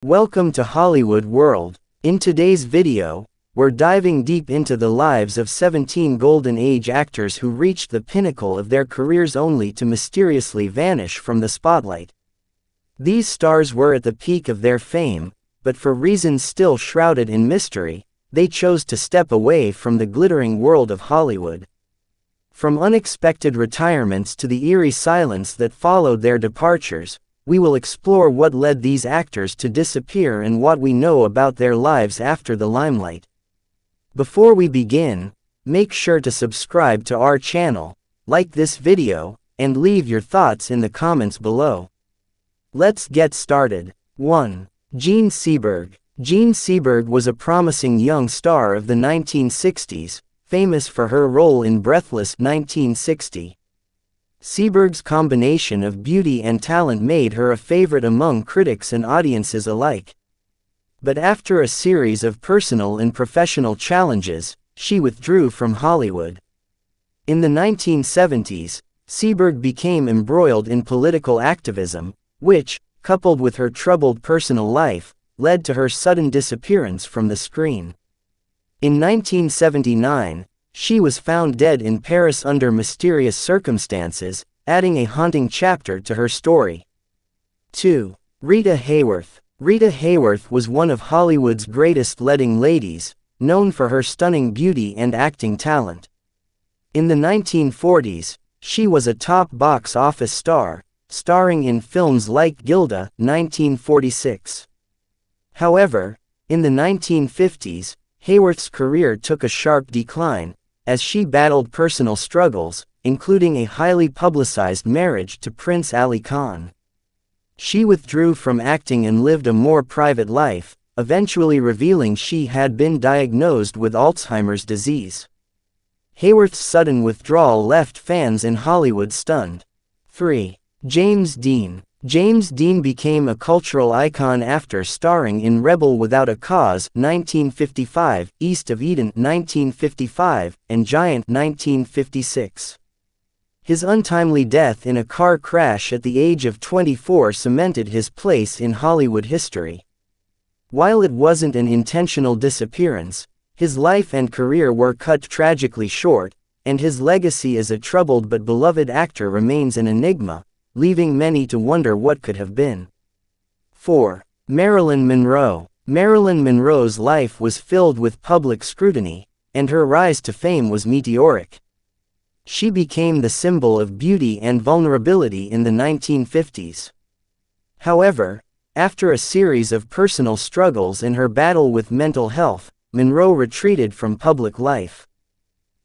Welcome to Hollywood World. In today's video, we're diving deep into the lives of 17 Golden Age actors who reached the pinnacle of their careers only to mysteriously vanish from the spotlight. These stars were at the peak of their fame, but for reasons still shrouded in mystery, they chose to step away from the glittering world of Hollywood. From unexpected retirements to the eerie silence that followed their departures, we will explore what led these actors to disappear and what we know about their lives after the limelight. Before we begin, make sure to subscribe to our channel, like this video, and leave your thoughts in the comments below. Let's get started. 1. Jean Seberg. Jean Seberg was a promising young star of the 1960s, famous for her role in Breathless 1960. Seberg's combination of beauty and talent made her a favorite among critics and audiences alike. But after a series of personal and professional challenges, she withdrew from Hollywood. In the 1970s, Seberg became embroiled in political activism, which, coupled with her troubled personal life, led to her sudden disappearance from the screen. In 1979, she was found dead in Paris under mysterious circumstances, adding a haunting chapter to her story. 2. Rita Hayworth. Rita Hayworth was one of Hollywood's greatest leading ladies, known for her stunning beauty and acting talent. In the 1940s, she was a top box office star, starring in films like Gilda, 1946. However, in the 1950s, Hayworth's career took a sharp decline, as she battled personal struggles, including a highly publicized marriage to Prince Ali Khan. She withdrew from acting and lived a more private life, eventually revealing she had been diagnosed with Alzheimer's disease. Hayworth's sudden withdrawal left fans in Hollywood stunned. 3. James Dean. James Dean became a cultural icon after starring in Rebel Without a Cause 1955, East of Eden 1955, and Giant 1956. His untimely death in a car crash at the age of 24 cemented his place in Hollywood history. While it wasn't an intentional disappearance, his life and career were cut tragically short, and his legacy as a troubled but beloved actor remains an enigma, leaving many to wonder what could have been. 4. Marilyn Monroe. Marilyn Monroe's life was filled with public scrutiny, and her rise to fame was meteoric. She became the symbol of beauty and vulnerability in the 1950s. However, after a series of personal struggles and her battle with mental health, Monroe retreated from public life.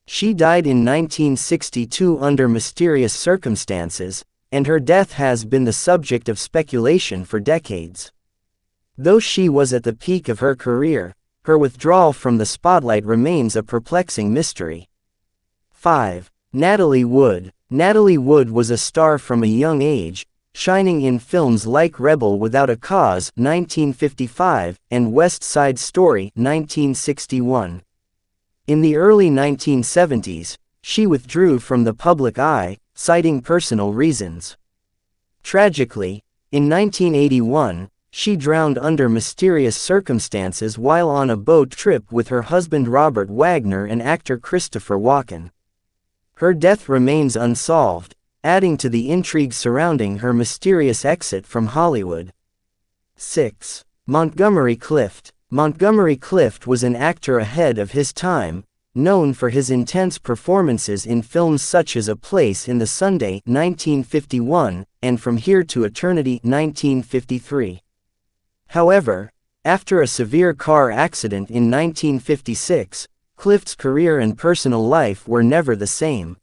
She died in 1962 under mysterious circumstances, and her death has been the subject of speculation for decades. Though she was at the peak of her career, her withdrawal from the spotlight remains a perplexing mystery. 5. Natalie Wood. Natalie Wood was a star from a young age, shining in films like Rebel Without a Cause 1955 and West Side Story 1961. In the early 1970s, she withdrew from the public eye, citing personal reasons. Tragically, in 1981, she drowned under mysterious circumstances while on a boat trip with her husband Robert Wagner and actor Christopher Walken. Her death remains unsolved, adding to the intrigue surrounding her mysterious exit from Hollywood. 6. Montgomery Clift. Montgomery Clift was an actor ahead of his time, known for his intense performances in films such as A Place in the Sunday 1951 and From Here to Eternity 1953. However, after a severe car accident in 1956, Clift's career and personal life were never the same.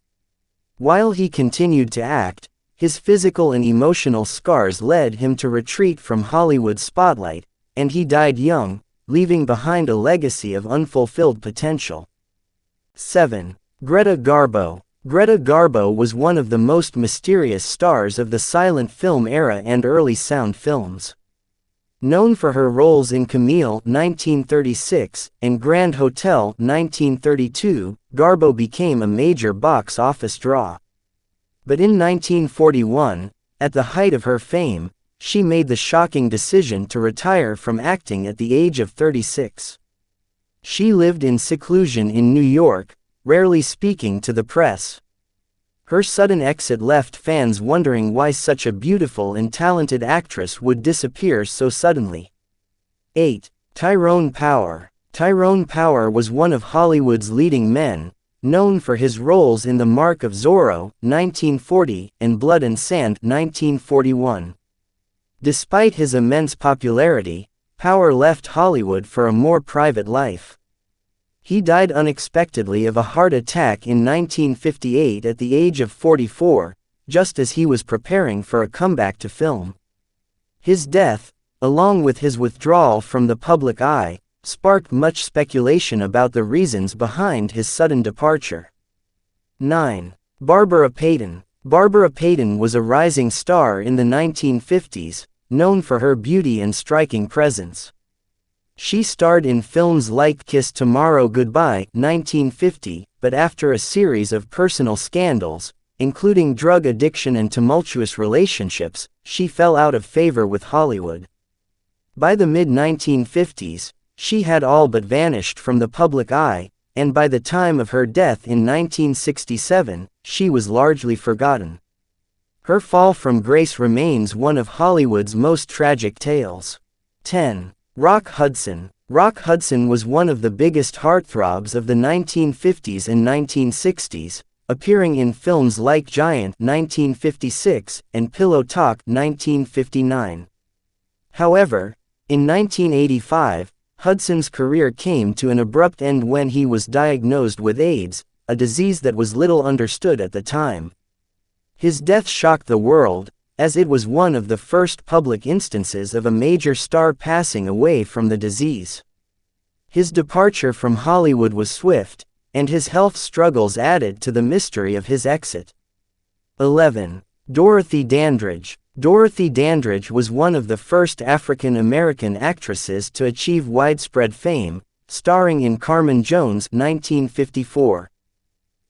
While he continued to act, his physical and emotional scars led him to retreat from Hollywood's spotlight, and he died young, leaving behind a legacy of unfulfilled potential. 7. Greta Garbo. Greta Garbo was one of the most mysterious stars of the silent film era and early sound films. Known for her roles in Camille 1936 and Grand Hotel 1932, Garbo became a major box office draw. But in 1941, at the height of her fame, she made the shocking decision to retire from acting at the age of 36. She lived in seclusion in New York, rarely speaking to the press. Her sudden exit left fans wondering why such a beautiful and talented actress would disappear so suddenly. 8. Tyrone Power. Tyrone Power was one of Hollywood's leading men, known for his roles in The Mark of Zorro, 1940, and Blood and Sand, 1941. Despite his immense popularity, Power left Hollywood for a more private life. He died unexpectedly of a heart attack in 1958 at the age of 44, just as he was preparing for a comeback to film. His death, along with his withdrawal from the public eye, sparked much speculation about the reasons behind his sudden departure. 9. Barbara Payton. Barbara Payton was a rising star in the 1950s, known for her beauty and striking presence. She starred in films like Kiss Tomorrow Goodbye, 1950, but after a series of personal scandals, including drug addiction and tumultuous relationships, she fell out of favor with Hollywood. By the mid-1950s, she had all but vanished from the public eye, and by the time of her death in 1967, she was largely forgotten. Her fall from grace remains one of Hollywood's most tragic tales. 10. Rock Hudson. Rock Hudson was one of the biggest heartthrobs of the 1950s and 1960s, appearing in films like Giant, 1956, and Pillow Talk, 1959. However, in 1985, Hudson's career came to an abrupt end when he was diagnosed with AIDS, a disease that was little understood at the time. His death shocked the world, as it was one of the first public instances of a major star passing away from the disease. His departure from Hollywood was swift, and his health struggles added to the mystery of his exit. 11. Dorothy Dandridge. Dorothy Dandridge was one of the first African American actresses to achieve widespread fame, starring in Carmen Jones, 1954.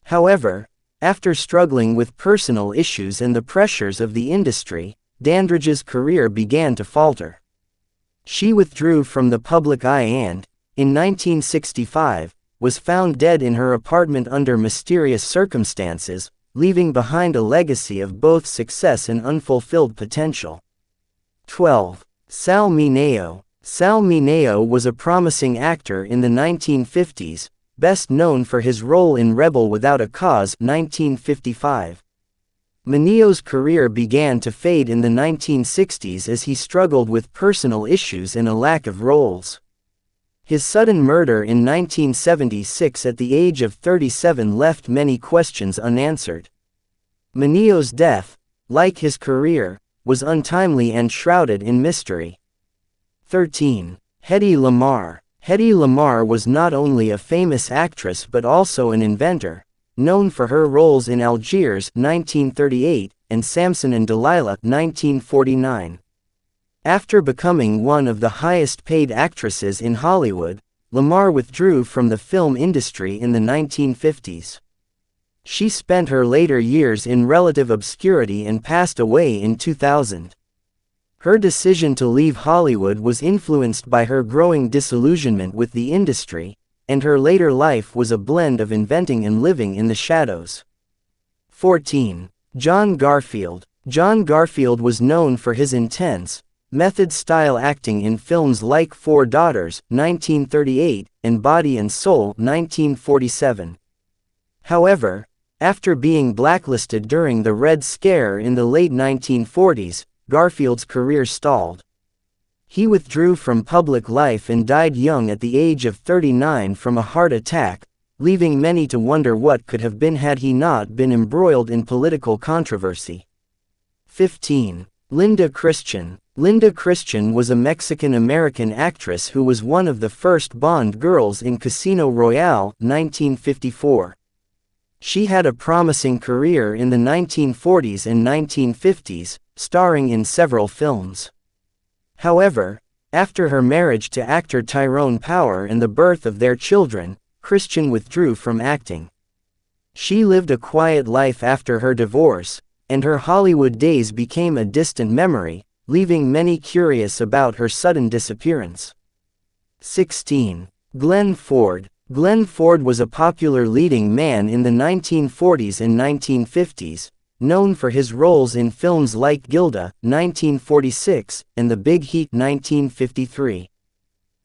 However, after struggling with personal issues and the pressures of the industry, Dandridge's career began to falter. She withdrew from the public eye and, in 1965, was found dead in her apartment under mysterious circumstances, leaving behind a legacy of both success and unfulfilled potential. 12. Sal Mineo. Sal Mineo was a promising actor in the 1950s, best known for his role in Rebel Without a Cause, 1955. Mineo's career began to fade in the 1960s as he struggled with personal issues and a lack of roles. His sudden murder in 1976 at the age of 37 left many questions unanswered. Mineo's death, like his career, was untimely and shrouded in mystery. 13. Hedy Lamarr. Hedy Lamarr was not only a famous actress but also an inventor, known for her roles in Algiers, 1938, and Samson and Delilah, 1949. After becoming one of the highest-paid actresses in Hollywood, Lamarr withdrew from the film industry in the 1950s. She spent her later years in relative obscurity and passed away in 2000. Her decision to leave Hollywood was influenced by her growing disillusionment with the industry, and her later life was a blend of inventing and living in the shadows. 14. John Garfield. John Garfield was known for his intense, method-style acting in films like Four Daughters, 1938, and Body and Soul, 1947. However, after being blacklisted during the Red Scare in the late 1940s, Garfield's career stalled. He withdrew from public life and died young at the age of 39 from a heart attack, leaving many to wonder what could have been had he not been embroiled in political controversy. 15. Linda Christian. Linda Christian was a Mexican-American actress who was one of the first Bond girls in Casino Royale, 1954. She had a promising career in the 1940s and 1950s, starring in several films. However, after her marriage to actor Tyrone Power and the birth of their children, Christian withdrew from acting. She lived a quiet life after her divorce, and her Hollywood days became a distant memory, leaving many curious about her sudden disappearance. 16. Glenn Ford. Glenn Ford was a popular leading man in the 1940s and 1950s, known for his roles in films like Gilda, 1946, and The Big Heat, 1953.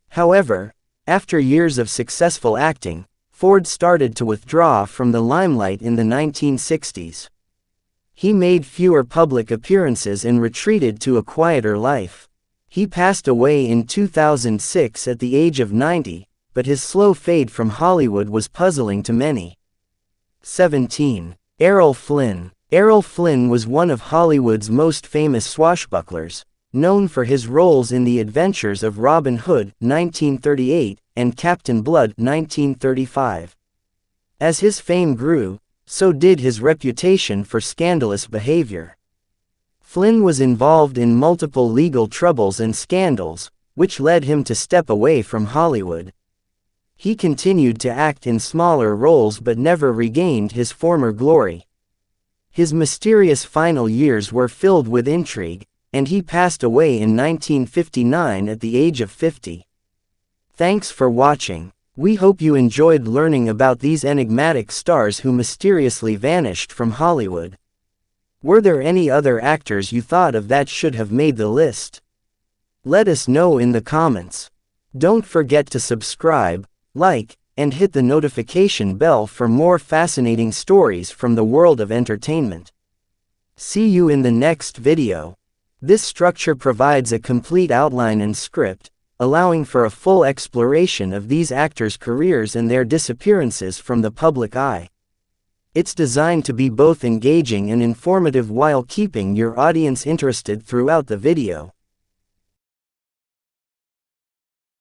However, after years of successful acting, Ford started to withdraw from the limelight in the 1960s. He made fewer public appearances and retreated to a quieter life. He passed away in 2006 at the age of 90, but his slow fade from Hollywood was puzzling to many. 17. Errol Flynn. Errol Flynn was one of Hollywood's most famous swashbucklers, known for his roles in The Adventures of Robin Hood, 1938, and Captain Blood, 1935. As his fame grew, so did his reputation for scandalous behavior. Flynn was involved in multiple legal troubles and scandals, which led him to step away from Hollywood. He continued to act in smaller roles but never regained his former glory. His mysterious final years were filled with intrigue, and he passed away in 1959 at the age of 50. Thanks for watching. We hope you enjoyed learning about these enigmatic stars who mysteriously vanished from Hollywood. Were there any other actors you thought of that should have made the list? Let us know in the comments. Don't forget to subscribe, like, and hit the notification bell for more fascinating stories from the world of entertainment. See you in the next video. This structure provides a complete outline and script, allowing for a full exploration of these actors' careers and their disappearances from the public eye. It's designed to be both engaging and informative while keeping your audience interested throughout the video.